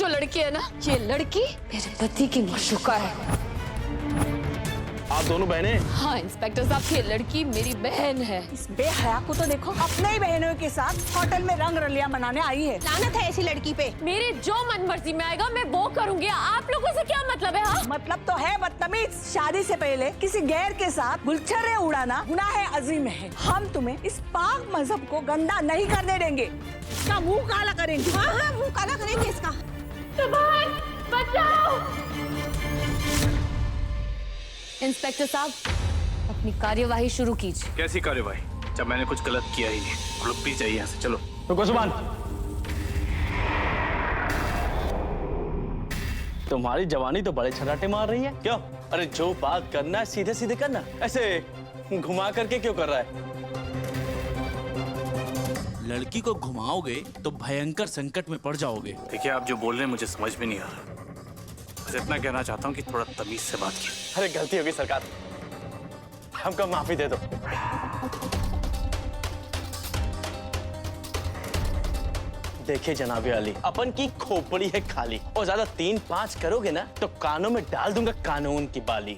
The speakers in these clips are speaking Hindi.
जो लड़की है ना, ये लड़की मेरे पति की माशूका है। आप दोनों बहनें? हाँ इंस्पेक्टर साहब, ये लड़की मेरी बहन है। इस बेहया को तो देखो, अपने ही बहनों के साथ होटल में रंग रलिया मनाने आई है। लानत है ऐसी लड़की पे। मेरे जो मन मर्जी में आएगा मैं वो करूंगी। आप लोगों से क्या मतलब है? हाँ मतलब तो है बदतमीज। शादी से पहले किसी गैर के साथ गुलछर्रे उड़ाना गुनाह अजीम है। हम तुम्हें इस पाक मजहब को गंदा नहीं करने देंगे। इसका मुंह काला करेंगे। हाँ हाँ, मुंह काला करेंगे इसका। बचाओ! इंस्पेक्टर साहब, अपनी कार्यवाही शुरू कीजिए। कैसी कार्यवाही, जब मैंने कुछ गलत किया ही नहीं। लोग प्लीज जाइए यहाँ से, चलो। रुको सुभान, तुम्हारी जवानी तो बड़े छराटे मार रही है। क्यों? अरे जो बात करना है सीधे सीधे करना, ऐसे घुमा करके क्यों कर रहा है? लड़की को घुमाओगे तो भयंकर संकट में पड़ जाओगे। देखिए, आप जो बोल रहे हैं मुझे समझ में नहीं आ रहा। बस इतना कहना चाहता हूँ कि थोड़ा तमीज से बात कीजिए। अरे गलती होगी सरकार, हमको माफी दे दो। देखिए जनाबे अली, अपन की खोपड़ी है खाली, और ज्यादा 3-5 करोगे ना तो कानों में डाल दूंगा कानून की बाली।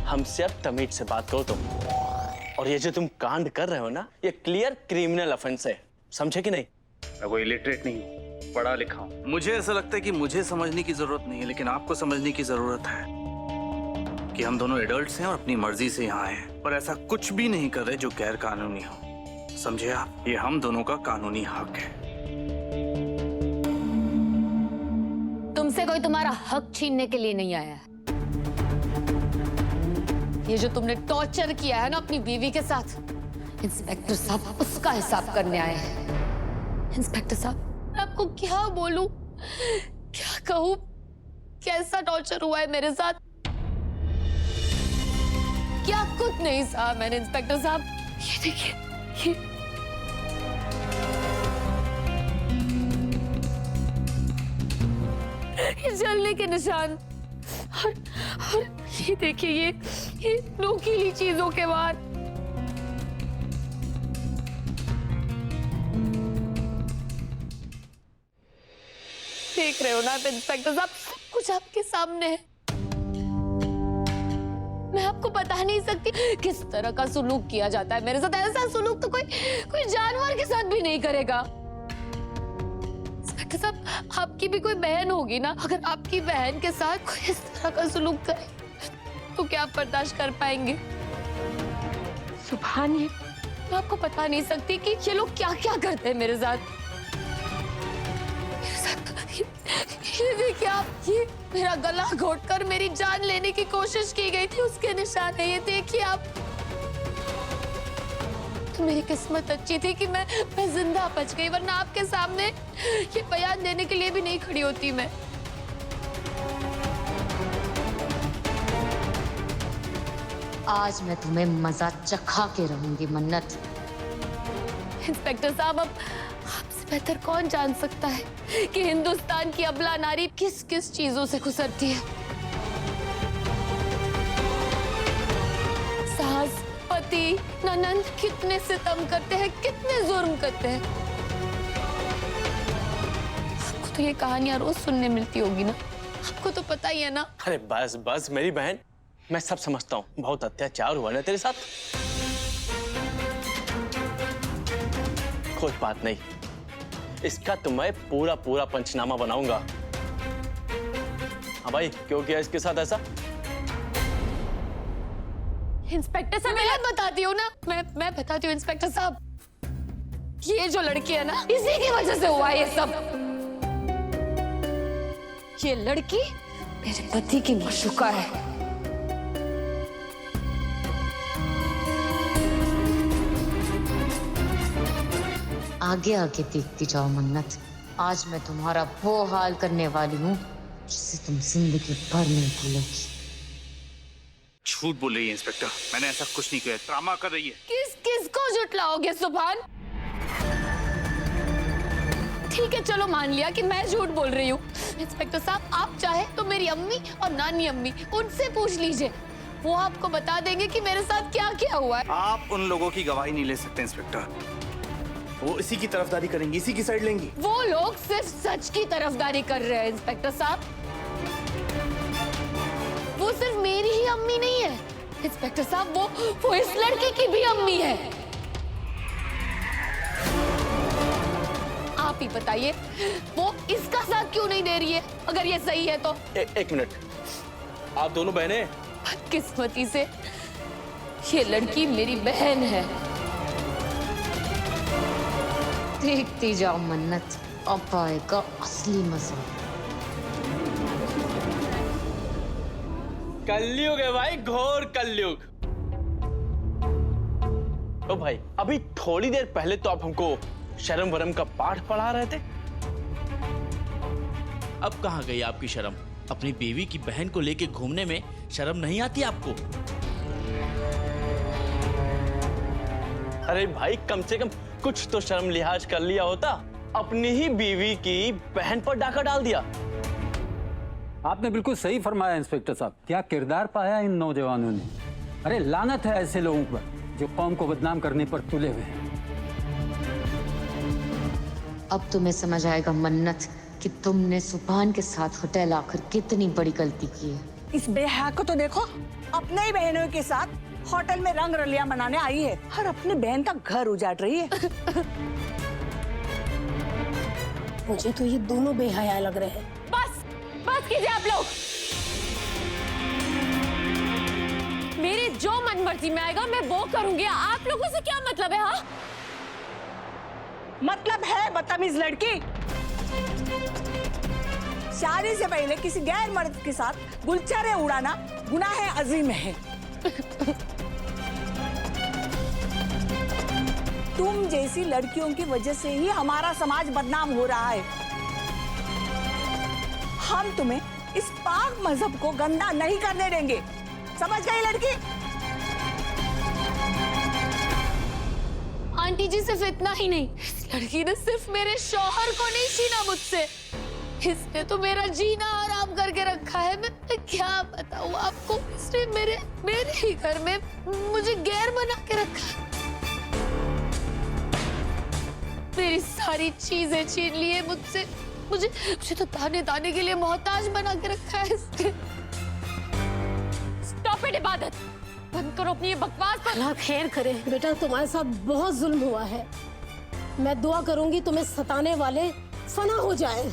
हमसे अब तमीज से बात करो तुम। और ये जो तुम कांड कर रहे हो ना, ये क्लियर क्रिमिनल ऑफेंस है, समझे कि नहीं? मैं कोई इलिटरेट नहीं हूँ, पढ़ा लिखा हूँ। मुझे ऐसा लगता है कि मुझे समझने की जरूरत नहीं है, लेकिन आपको समझने की जरूरत है कि हम दोनों एडल्ट्स हैं और अपनी मर्जी से यहाँ आए हैं, पर ऐसा कुछ भी नहीं कर रहे जो गैर कानूनी हो। समझे आप? ये हम दोनों का कानूनी हक है। तुमसे कोई तुम्हारा हक छीनने के लिए नहीं आया है। ये जो तुमने टॉर्चर किया है ना अपनी बीवी के साथ, इंस्पेक्टर साहब उसका हिसाब करने आए हैं। इंस्पेक्टर साहब, मैं आपको क्या बोलूं, क्या कहूं, कैसा टॉर्चर हुआ है मेरे साथ, क्या कुछ नहीं सहा मैंने। इंस्पेक्टर साहब ये देखिए, ये जलने के निशान, और ये देखिए ये नोकीली चीजों के वार। देख रहे हो ना आप इंस्पेक्टर साहब, सब कुछ आपके सामने है। मैं आपको बता नहीं सकती किस तरह का सुलूक किया जाता है मेरे साथ। ऐसा सुलूक तो कोई जानवर के साथ भी नहीं करेगा। इंस्पेक्टर साहब, आपकी भी कोई बहन होगी ना, अगर आपकी बहन के साथ कोई इस तरह का सुलूक करे तो क्या आप बर्दाश्त कर पाएंगे? सुभान, ये मैं आपको बता नहीं सकती कि ये लोग क्या क्या करते हैं मेरे साथ। ये देखिए आप, ये मेरा गला घोटकर मेरी जान लेने की कोशिश की गई थी, उसके निशान है। ये देखिए आप। तो मेरी किस्मत अच्छी थी कि मैं जिंदा बच गई, वरना आपके सामने ये बयान देने के लिए भी नहीं खड़ी होती मैं। आज मैं तुम्हें मजा चखा के रहूंगी मन्नत। इंस्पेक्टर साहब, अब आपसे बेहतर कौन जान सकता है कि हिंदुस्तान की अबला नारी किस किस चीजों से गुजरती है। सास, पति, ननंद कितने सितम करते हैं, कितने जुर्म करते हैं। आपको तो ये कहानियां रोज सुनने मिलती होगी ना, आपको तो पता ही है ना। अरे बस बस मेरी बहन, मैं सब समझता हूँ, बहुत अत्याचार हुआ ना तेरे साथ। कोई बात नहीं, इसका तो मैं पूरा पूरा पंचनामा बनाऊंगा। हाँ भाई, क्यों किया इसके साथ ऐसा? इंस्पेक्टर साहब, मैं बताती हूँ ना, मैं बताती हूँ इंस्पेक्टर साहब। ये जो लड़की है ना, इसी की वजह से हुआ ये सब। ये लड़की मेरे पति की माशूका है। आगे आगे देखती जाओ मन्नत, आज मैं तुम्हारा वो हाल करने वाली हूँ जिससे तुम जिंदगी भर नहीं भूलोगी। झूठ बोल रही है इंस्पेक्टर, मैंने ऐसा कुछ नहीं किया। ड्रामा कर रही है। किस किस को झुटलाओगे सुभान? ठीक है, चलो मान लिया कि मैं झूठ बोल रही हूँ। इंस्पेक्टर साहब, आप चाहे तो मेरी अम्मी और नानी अम्मी, उनसे पूछ लीजिए, वो आपको बता देंगे कि मेरे साथ क्या क्या हुआ है। आप उन लोगों की गवाही नहीं ले सकते इंस्पेक्टर। वो इसी की तरफदारी करेंगी, इसी की साइड लेंगी। वो लोग सिर्फ सच की तरफदारी कर रहे हैं इंस्पेक्टर साहब। वो सिर्फ मेरी ही अम्मी नहीं है इंस्पेक्टर साहब, वो इस लड़की की भी अम्मी है। आप ही बताइए वो इसका साथ क्यों नहीं दे रही है, अगर ये सही है तो। एक मिनट, आप दोनों बहनें? किस्मती से ये लड़की मेरी बहन है। देखती जाओ मन्नत, अब आएगा असली मजा। कलयुग है भाई, घोर कलयुग। ओ भाई, अभी थोड़ी देर पहले तो आप हमको शर्म वरम का पाठ पढ़ा रहे थे। अब कहाँ गई आपकी शर्म? अपनी बीवी की बहन को लेके घूमने में शर्म नहीं आती आपको? अरे भाई, कम से कम कुछ तो शर्म लिहाज कर लिया होता। अपनी ही बीवी की बहन पर डाका डाल दिया। आपने बिल्कुल सही फरमाया इंस्पेक्टर साहब। क्या किरदार पाया इन नौजवानों ने। अरे लानत है ऐसे लोगों पर जो कौम को बदनाम करने पर तुले हुए हैं। अब तुम्हें समझ आएगा मन्नत कि तुमने सुभान के साथ होटल आकर कितनी बड़ी गलती की है। इस बेहया को तो देखो, अपने ही बहनों के साथ होटल में रंग रलियां मनाने आई है और अपनी बहन का घर उजाड़ रही है। मुझे तो ये दोनों बेहया लग रहे हैं। बस कीजिए आप लोग। मेरे जो मन मर्जी में आएगा मैं वो करूंगी। आप लोगों से क्या मतलब है? हाँ, मतलब है बदतमीज लड़की। शादी से पहले किसी गैर मर्द के साथ गुलछरे उड़ाना गुनाह अजीम है। तुम जैसी लड़कियों की वजह से ही हमारा समाज बदनाम हो रहा है। हम तुम्हें इस पाक मजहब को गंदा नहीं करने देंगे, समझ गई लड़की? आंटी जी, सिर्फ इतना ही नहीं, इस लड़की ने सिर्फ मेरे शौहर को नहीं छीना मुझसे, इसने तो मेरा जीना आराम करके रखा है। मैं क्या बताऊं आपको, इसने मेरे ही घर में मुझे गैर बना के रखा है। मेरी सारी चीजें छीन ली है मुझसे। मुझे तो दाने दाने के लिए मोहताज बना के रखा है इसने। स्टॉप इट इबादत, बंद करो अपनी ये बकवास। अल्लाह खैर करे बेटा, तुम्हारे साथ बहुत जुल्म हुआ है। मैं दुआ करूंगी तुम्हें सताने वाले फना हो जाए।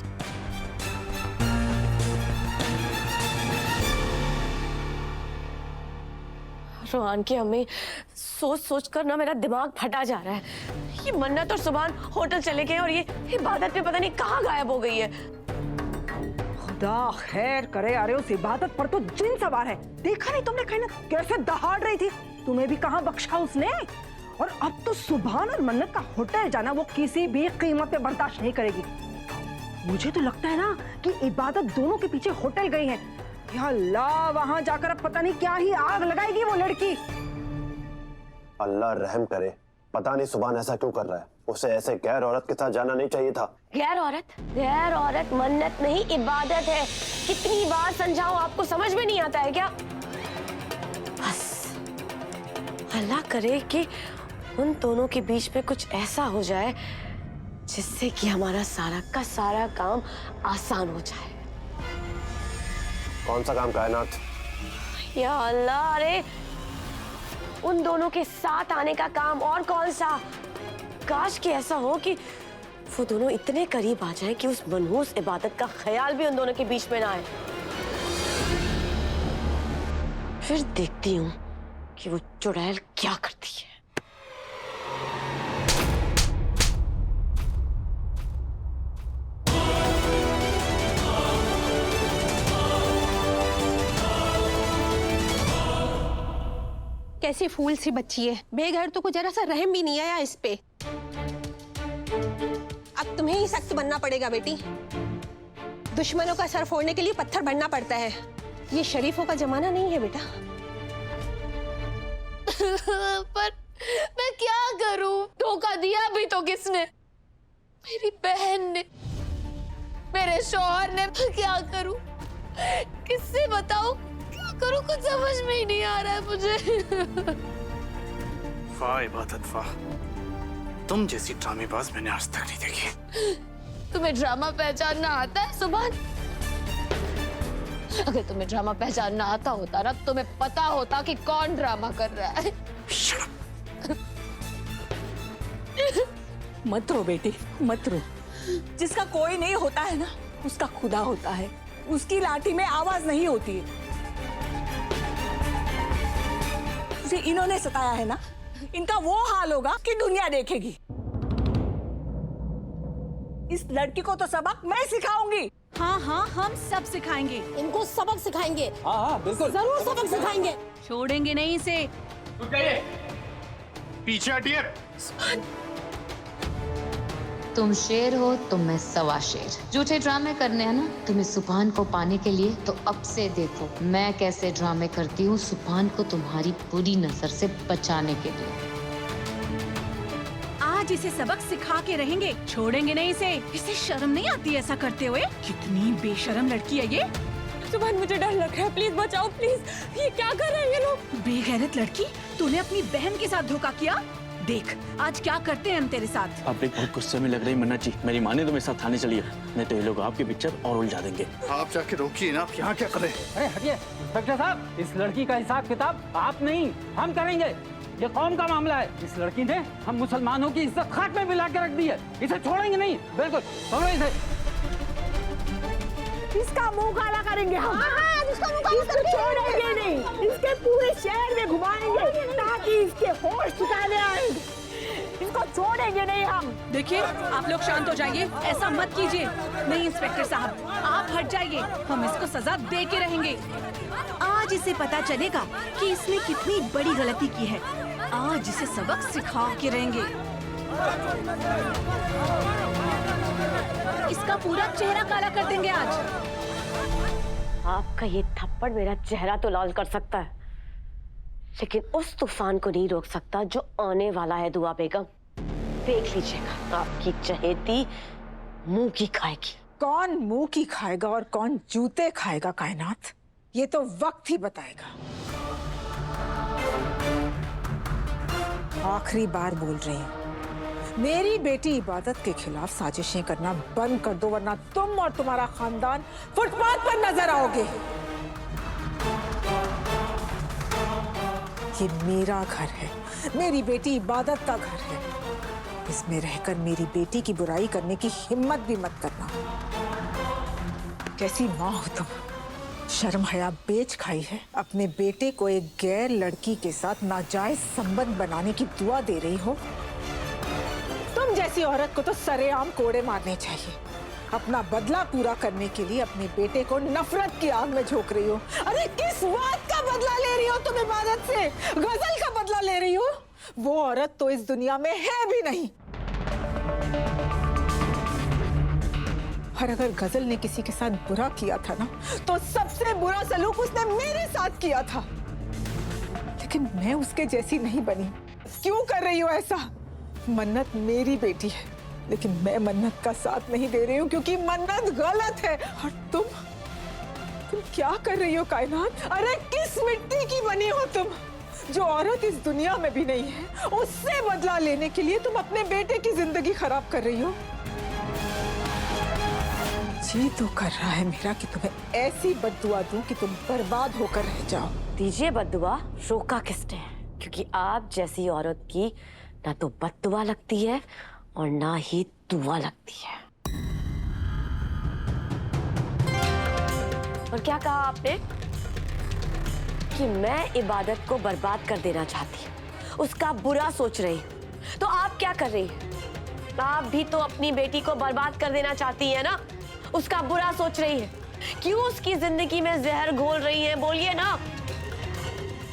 रोहान की अम्मी, सोच सोच कर ना मेरा दिमाग फटा जा रहा है। ये मन्नत और सुभान होटल चले गए और ये इबादत में पता नहीं कहाँ गायब हो गई है। खुदा खैर करे। अरे उस इबादत पर तो जिन सवार है। देखा नहीं तुमने कहना कैसे दहाड़ रही थी? तुम्हें भी कहाँ बख्शा उसने। और अब तो सुभान और मन्नत का होटल जाना वो किसी भी कीमत पे बर्दाश्त नहीं करेगी। मुझे तो लगता है ना कि इबादत दोनों के पीछे होटल गई है। या अल्लाह, वहां जाकर अब पता नहीं क्या ही आग लगाएगी वो लड़की। अल्लाह रहम करे, पता नहीं सुभान ऐसा क्यों कर रहा है। उसे ऐसे गैर औरत के साथ जाना नहीं चाहिए था। गैर औरत मन्नत नहीं इबादत है। कितनी बार समझाऊं, आपको समझ में नहीं आता है क्या? बस अल्लाह करे कि उन दोनों के बीच में कुछ ऐसा हो जाए जिससे कि हमारा सारा का सारा काम आसान हो जाए। कौन सा काम कायनात? या अल्लाह, अरे उन दोनों के साथ आने का काम। और कौन सा? काश कि ऐसा हो कि वो दोनों इतने करीब आ जाएं कि उस मनहूस इबादत का ख्याल भी उन दोनों के बीच में ना आए। फिर देखती हूँ कि वो चुड़ैल क्या करती है। कैसी फूल सी बच्ची है, बेघर तो को जरा सा रहम भी नहीं आया इस पे। अब तुम्हें ही सख्त बनना पड़ेगा बेटी। दुश्मनों का सर फोड़ने के लिए पत्थर बनना पड़ता है। ये शरीफों का जमाना नहीं है बेटा। पर मैं क्या करूं? धोखा दिया भी तो किसने? मेरी बहन ने, मेरे शौहर ने। मैं क्या करूं? किससे बताऊं? क्या करूं? कुछ समझ में ही नहीं आ रहा है मुझे। वाह इबादत वाह, तुम जैसी ड्रामेबाज मैंने आज तक नहीं देखी। तुम्हें ड्रामा पहचानना आता है सुभान? अगर तुम्हें ड्रामा पहचानना आता होता ना, तुम्हें पता होता कि कौन ड्रामा कर रहा है। मत रो बेटी, मत रो। जिसका कोई नहीं होता है ना, उसका खुदा होता है। उसकी लाठी में आवाज नहीं होती है। उसे इन्होंने सताया है ना, इनका वो हाल होगा कि दुनिया देखेगी। इस लड़की को तो सबक मैं सिखाऊंगी। हाँ हाँ, हम सब सिखाएंगे। इनको सबक सिखाएंगे। हाँ बिल्कुल, जरूर सबक सिखाएंगे। छोड़ेंगे नहीं इसे। पीछे हटिए। तुम शेर हो तो मैं सवा शेर। झूठे ड्रामे करने हैं ना तुम्हें सुभान को पाने के लिए, तो अब से देखो मैं कैसे ड्रामे करती हूँ सुभान को तुम्हारी बुरी नजर से बचाने के लिए। आज इसे सबक सिखा के रहेंगे, छोड़ेंगे नहीं इसे। इसे शर्म नहीं आती ऐसा करते हुए? कितनी बेशर्म लड़की है ये। सुभान मुझे डर लग रहा है, प्लीज बचाओ प्लीज। ये क्या कर रहे हैं ये लोग? बेगैरत लड़की, तूने अपनी बहन के साथ धोखा किया। देख आज क्या करते हैं हम तेरे साथ। आप एक बहुत गुस्से में लग रही मन्नत जी। मेरी माँ ने तो मेरे साथ थाने चली है, नहीं तो ये लोग आपके पिक्चर और उलझा देंगे। आप जाके रोकिए ना, आप यहाँ क्या कर रहे हैं? अरे हटिए इंस्पेक्टर साहब, इस लड़की का हिसाब किताब आप नहीं हम करेंगे। ये कौम का मामला है। इस लड़की ने हम मुसलमानों की इज्जत खाक में मिला के रख दी है। इसे छोड़ेंगे नहीं, बिल्कुल छोड़ो इसे। इसका मुंह काला करेंगे हम। इसको छोड़ेंगे नहीं, इसके पूरे शहर में घुमाएंगे ताकि इसके होश ठिकाने आए। इसको छोड़ेंगे नहीं हम। देखिए आप लोग शांत हो जाइए, ऐसा मत कीजिए। नहीं इंस्पेक्टर साहब, आप हट जाइए, हम इसको सजा दे के रहेंगे। आज इसे पता चलेगा कि इसने कितनी बड़ी गलती की है। आज इसे सबक सिखा के रहेंगे। इसका पूरा चेहरा काला कर देंगे आज। आपका ये थप्पड़ मेरा चेहरा तो लाल कर सकता है, लेकिन उस तूफान को नहीं रोक सकता जो आने वाला है। दुआ बेगम देख लीजिएगा, आपकी चहेती मुंह की खाएगी। कौन मुंह की खाएगा और कौन जूते खाएगा कायनात, ये तो वक्त ही बताएगा। आखिरी बार बोल रही हूँ, मेरी बेटी इबादत के खिलाफ साजिशें करना बंद कर दो, वरना तुम और तुम्हारा खानदान फुटपाथ पर नजर आओगे। ये मेरा घर है, मेरी बेटी इबादत का घर है। इसमें रहकर मेरी बेटी की बुराई करने की हिम्मत भी मत करना। कैसी माँ हो तुम, शर्म हया बेच खाई है। अपने बेटे को एक गैर लड़की के साथ नाजायज संबंध बनाने की दुआ दे रही हो। तुम जैसी औरत को तो सरेआम कोड़े मारने चाहिए। अपना बदला पूरा करने के लिए अपने बेटे को नफरत की आग में झोंक रही हो। अरे किस बात का बदला ले रही हो तुम इबादत से? गजल का बदला ले रही हो? वो औरत तो इस दुनिया में है भी नहीं। और अगर गजल ने किसी के साथ बुरा किया था ना, तो सबसे बुरा सलूक उसने मेरे साथ किया था। लेकिन मैं उसके जैसी नहीं बनी। क्यों कर रही हो ऐसा? मन्नत मेरी बेटी है, लेकिन मैं मन्नत का साथ नहीं दे रही हूँ क्योंकि मन्नत गलत है। और तुम क्या कर रही हो कायनात? अरे किस मिट्टी की बनी हो तुम? जो औरत इस दुनिया में भी नहीं है, उससे बदला लेने के लिए तुम अपने बेटे की जिंदगी खराब कर रही हो। जी तो कर रहा है मेरा कि तुम्हें ऐसी बद्दुआ दूं कि तुम बर्बाद होकर रह जाओ। दीजिए बद्दुआ, रोका किसने? क्योंकि आप जैसी औरत की ना तो बद्दुआ लगती है और ना ही दुआ लगती है। और क्या कहा आपने? कि मैं इबादत को बर्बाद कर देना चाहती हूँ, उसका बुरा सोच रही हूँ। तो आप क्या कर रही हैं? आप भी तो अपनी बेटी को बर्बाद कर देना चाहती है ना, उसका बुरा सोच रही है। क्यों उसकी जिंदगी में जहर घोल रही है? बोलिए ना।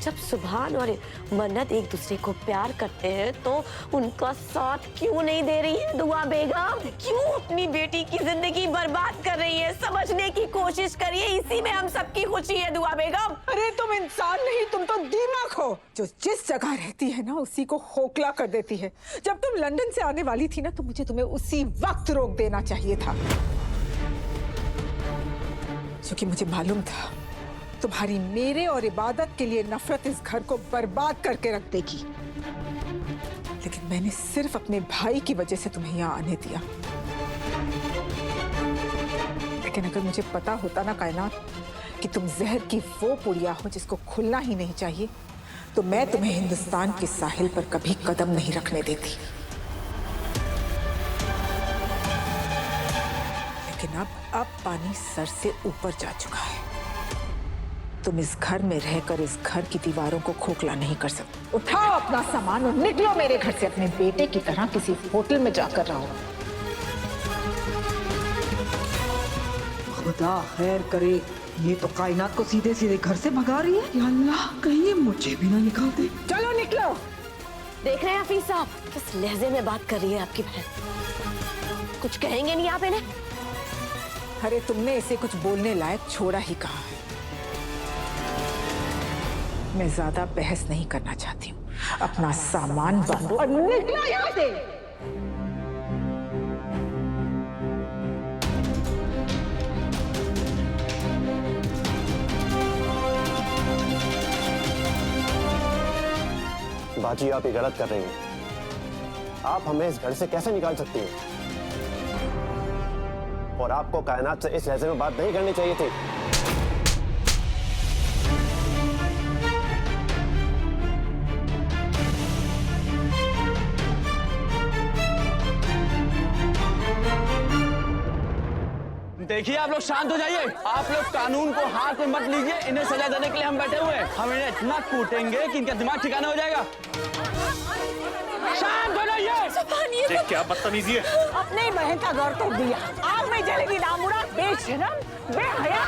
जब सुभान और मन्नत एक दूसरे को प्यार करते हैं तो उनका साथ क्यों नहीं दे रही है दुआ बेगम? क्यों अपनी बेटी की जिंदगी बर्बाद कर रही है? समझने की कोशिश करिए, इसी में हम सबकी खुशी है दुआ बेगम। अरे तुम इंसान नहीं, तुम तो दीमक हो जो जिस जगह रहती है ना उसी को खोखला कर देती है। जब तुम लंदन से आने वाली थी ना, तो मुझे तुम्हें उसी वक्त रोक देना चाहिए था, क्योंकि मुझे मालूम था तुम्हारी मेरे और इबादत के लिए नफरत इस घर को बर्बाद करके रख देगी। लेकिन मैंने सिर्फ अपने भाई की वजह से तुम्हें यहाँ आने दिया। लेकिन अगर मुझे पता होता ना कायनात कि तुम जहर की वो पुड़िया हो जिसको खुलना ही नहीं चाहिए, तो मैं तुम्हें हिंदुस्तान के साहिल पर कभी कदम नहीं रखने देती। लेकिन अब पानी सर से ऊपर जा चुका है। तुम इस घर में रहकर इस घर की दीवारों को खोखला नहीं कर सकते। उठाओ अपना सामान और निकलो मेरे घर से। अपने बेटे की तरह किसी होटल में जाकर रहो। खुदा खैर करे, ये तो कायनात को सीधे सीधे घर से भगा रही है। या अल्लाह, कहीं ये मुझे भी ना निकाल दे। चलो निकलो। देख रहे हैं हफीज साहब, किस लहजे में बात कर रही है आपकी बहन। कुछ कहेंगे नहीं आप इन्हें? अरे तुमने इसे कुछ बोलने लायक छोड़ा ही कहा है। मैं ज्यादा बहस नहीं करना चाहती हूँ। अपना सामान बांधो और निकलो यहाँ से। बाजी, आप ये गलत कर रही हैं। आप हमें इस घर से कैसे निकाल सकती हैं? और आपको कायनात से इस लहजे में बात नहीं करनी चाहिए थी। देखिए, आप लोग शांत हो जाइए। आप लोग कानून को हाथ में मत लीजिए। इन्हें सजा देने के लिए हम बैठे हुए हैं। हम इन्हें इतना कूटेंगे कि इनका दिमाग ठिकाना हो जाएगा। शांत हो जाइए। क्या बदतमीजी है। अपने ही बहन का घर तोड़ दिया। आग में जलेगी नामुराद, बेशरम, बेहया।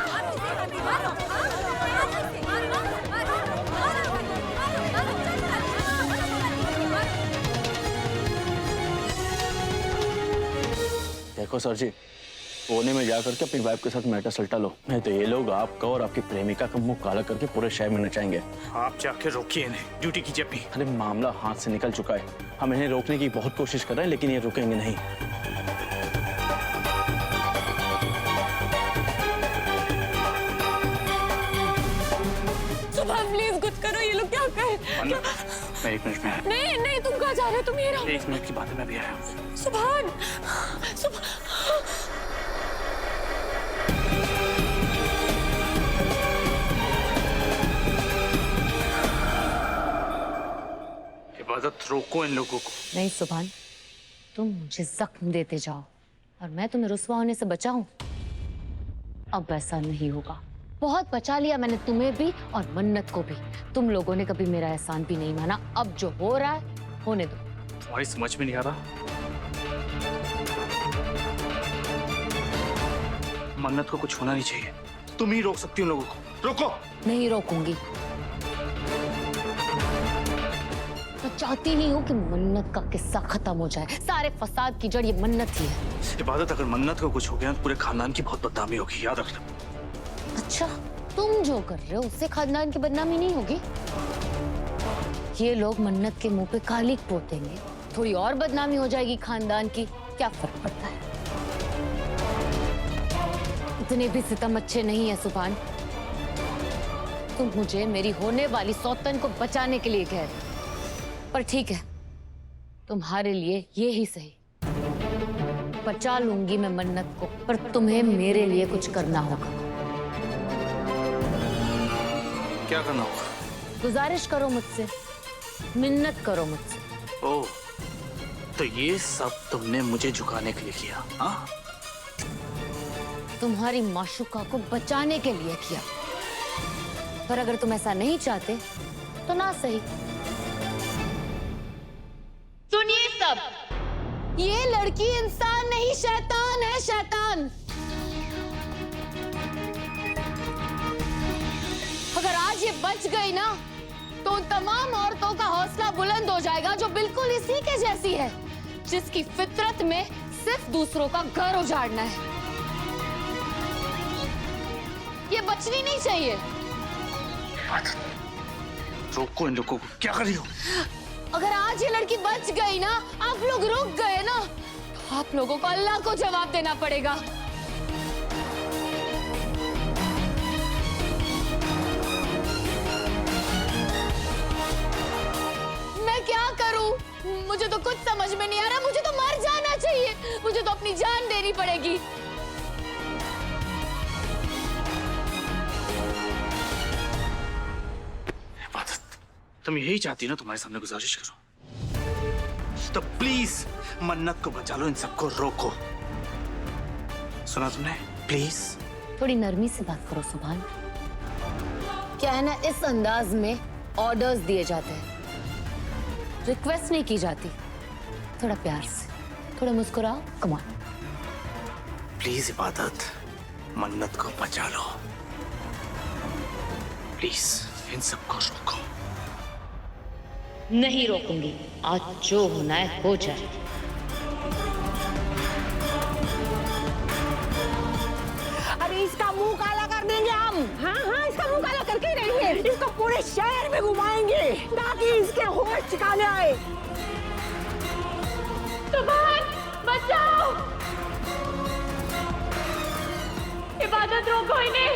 देखो सर जी, कोने में जाकर के अपनी वाइफ के साथ मैटर सल्टा लो, नहीं तो ये लोग आपका और आपकी प्रेमिका का मुंह काला करके पूरे शहर में नचाएंगे। आप जाके रोकिए इन्हें, ड्यूटी कीजिए अपनी। अरे मामला हाथ से निकल चुका है। हम इन्हें रोकने की बहुत कोशिश कर रहे हैं, लेकिन ये रुकेंगे नहीं। सुभान प्लीज कुछ करो, ये लोग क्या करें? मैं 1 मिनट में। नहीं नहीं, तुम कहाँ जा रहे हो? तुम ये रहो। 1 मिनट की बात है, मैं भी आया हूँ। सुभान, इबादत, रोको इन लोगों को। नहीं सुभान, तुम मुझे जख्म देते जाओ और मैं तुम्हें रुस्वा होने से बचाऊं। अब ऐसा नहीं होगा। बहुत बचा लिया मैंने तुम्हें भी और मन्नत को भी। तुम लोगों ने कभी मेरा एहसान भी नहीं माना। अब जो हो रहा है होने दो। तुम्हारी समझ में नहीं आ रहा। मन्नत को कुछ होना नहीं चाहिए। तुम ही रोक सकती हो लोगों को। रोको। नहीं रोकूंगी। मैं चाहती नहीं हूँ कि मन्नत का किस्सा खत्म हो जाए। सारे फसाद की जड़ ये मन्नत ही है। इबादत, अगर मन्नत को कुछ हो गया तो पूरे खानदान की बहुत बदनामी होगी, याद रखना। अच्छा, तुम जो कर रहे हो उससे खानदान की बदनामी नहीं होगी? ये लोग मन्नत के मुंह पे कालिक पोतेंगे, थोड़ी और बदनामी हो जाएगी खानदान की। क्या फर्क पड़ता है? इतने भी सितम अच्छे नहीं है सुभान। तुम मुझे मेरी होने वाली सौतन को बचाने के लिए कह रहे हो, पर ठीक है, तुम्हारे लिए ये ही सही। बचा लूंगी मैं मन्नत को, पर तुम्हें मेरे लिए कुछ करना होगा। क्या करना होगा? गुजारिश करो मुझसे, मिन्नत करो मुझसे। ओह, तो ये सब तुमने मुझे झुकाने के लिए किया? हाँ? तुम्हारी माशूका को बचाने के लिए किया। पर अगर तुम ऐसा नहीं चाहते तो ना सही। सुनिए सब, ये लड़की इंसान नहीं शैतान है, शैतान। अगर आज ये बच गई ना तो उन तमाम औरतों का हौसला बुलंद हो जाएगा जो बिल्कुल इसी के जैसी है, जिसकी फितरत में सिर्फ दूसरों का घर उजाड़ना है। ये बचनी नहीं चाहिए। रोको इन लोगों को। क्या कर रही हो? अगर आज ये लड़की बच गई ना, आप लोग रुक गए ना, तो आप लोगों को अल्लाह को जवाब देना पड़ेगा। मैं क्या करूं? मुझे तो कुछ समझ में नहीं आ रहा, मुझे तो मर जाना चाहिए, मुझे तो अपनी जान देनी पड़ेगी। इबादत, तुम यही चाहती ना, तुम्हारे सामने गुजारिश करो तो प्लीज मन्नत को बचा लो, इन सबको रोको। सुना तुमने? प्लीज थोड़ी नरमी से बात करो सुभान। क्या है ना, इस अंदाज में ऑर्डर्स दिए जाते हैं, रिक्वेस्ट नहीं की जाती। थोड़ा प्यार से, थोड़ा मुस्कुराओ, कम ऑन। प्लीज इबादत, मन्नत को बचा लो प्लीज, इन सबको रोको। नहीं रोकूंगी, आज जो होना है हो जाए। अरे इसका मुंह काला कर देंगे हम। हाँ हाँ, इसका मुंह काला करके ही रहेंगे, इसको पूरे शहर में घुमाएंगे ताकि इसके होश ठिकाने आए। सुभान, बचाओ! इबादत रोको इन्हें।